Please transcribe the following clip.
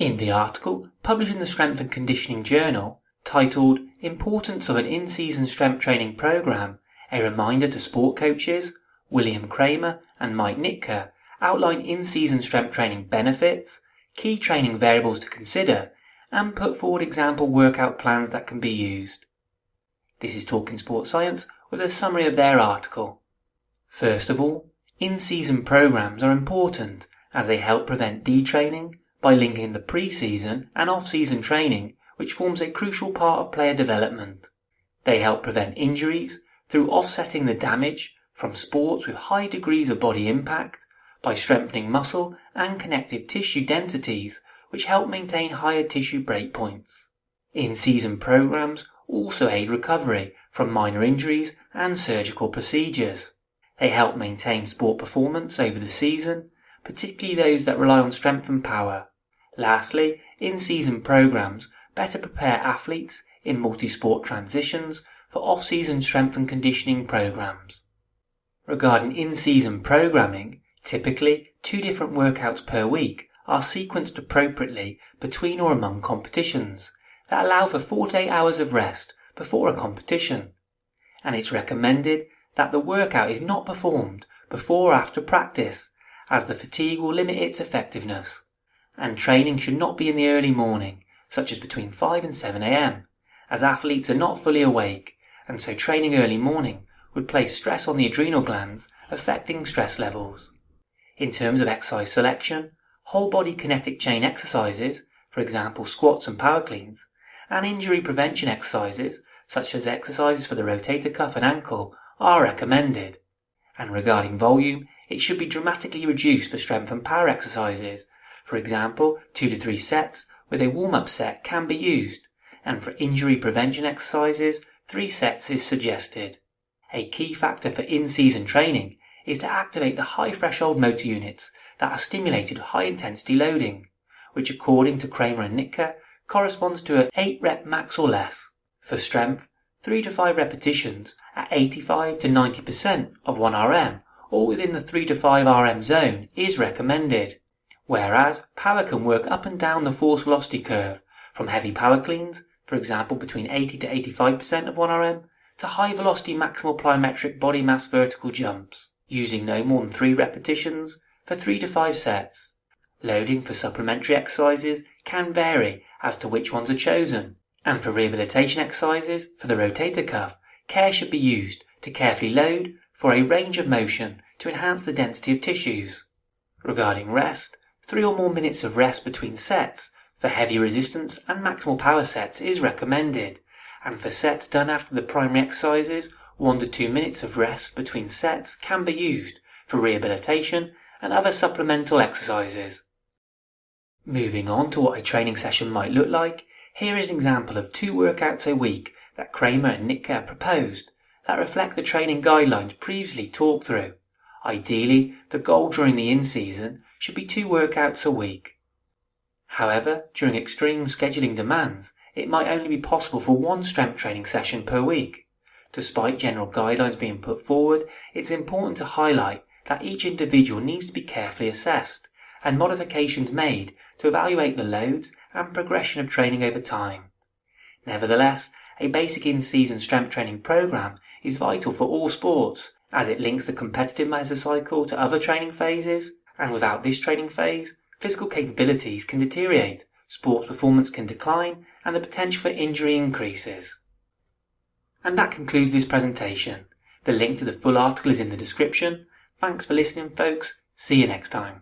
In the article, published in the Strength and Conditioning Journal, titled Importance of an In-Season Strength Training Program, a reminder to sport coaches, William Kraemer and Mike Nitka outline in-season strength training benefits, key training variables to consider, and put forward example workout plans that can be used. This is Talking Sports Science with a summary of their article. First of all, in-season programs are important as they help prevent detraining by linking the pre-season and off-season training, which forms a crucial part of player development. They help prevent injuries through offsetting the damage from sports with high degrees of body impact by strengthening muscle and connective tissue densities, which help maintain higher tissue breakpoints. In-season programs also aid recovery from minor injuries and surgical procedures. They help maintain sport performance over the season, particularly those that rely on strength and power. Lastly, in-season programs better prepare athletes in multi-sport transitions for off-season strength and conditioning programs. Regarding in-season programming, typically 2 different workouts per week are sequenced appropriately between or among competitions that allow for 4 to 8 hours of rest before a competition, and it's recommended that the workout is not performed before or after practice, as the fatigue will limit its effectiveness, and training should not be in the early morning, such as between 5 and 7 a.m, as athletes are not fully awake, and so training early morning would place stress on the adrenal glands, affecting stress levels. In terms of exercise selection, whole body kinetic chain exercises, for example squats and power cleans, and injury prevention exercises, such as exercises for the rotator cuff and ankle, are recommended. And regarding volume, it should be dramatically reduced for strength and power exercises. For example, 2 to 3 sets with a warm-up set can be used, and for injury prevention exercises, 3 sets is suggested. A key factor for in-season training is to activate the high threshold motor units that are stimulated with high-intensity loading, which according to Kraemer and Nitka corresponds to an 8-rep max or less. For strength, 3 to 5 repetitions at 85 to 90% of 1 RM or within the 3 to 5 RM zone is recommended, whereas power can work up and down the force velocity curve from heavy power cleans, for example between 80 to 85% of 1 RM, to high velocity maximal plyometric body mass vertical jumps, using no more than 3 repetitions for 3 to 5 sets. Loading for supplementary exercises can vary as to which ones are chosen, and for rehabilitation exercises for the rotator cuff, care should be used to carefully load for a range of motion to enhance the density of tissues. Regarding rest, 3 or more minutes of rest between sets for heavy resistance and maximal power sets is recommended, and for sets done after the primary exercises, 1 to 2 minutes of rest between sets can be used for rehabilitation and other supplemental exercises. Moving on to what a training session might look like, here is an example of 2 workouts a week that Kraemer and Nitka proposed that reflect the training guidelines previously talked through. Ideally, the goal during the in-season should be 2 workouts a week. However, during extreme scheduling demands, it might only be possible for 1 strength training session per week. Despite general guidelines being put forward, it's important to highlight that each individual needs to be carefully assessed and modifications made to evaluate the loads and progression of training over time. Nevertheless, a basic in-season strength training program is vital for all sports, as it links the competitive mesocycle to other training phases, and without this training phase, physical capabilities can deteriorate, sports performance can decline, and the potential for injury increases. And that concludes this presentation. The link to the full article is in the description. Thanks for listening, folks. See you next time.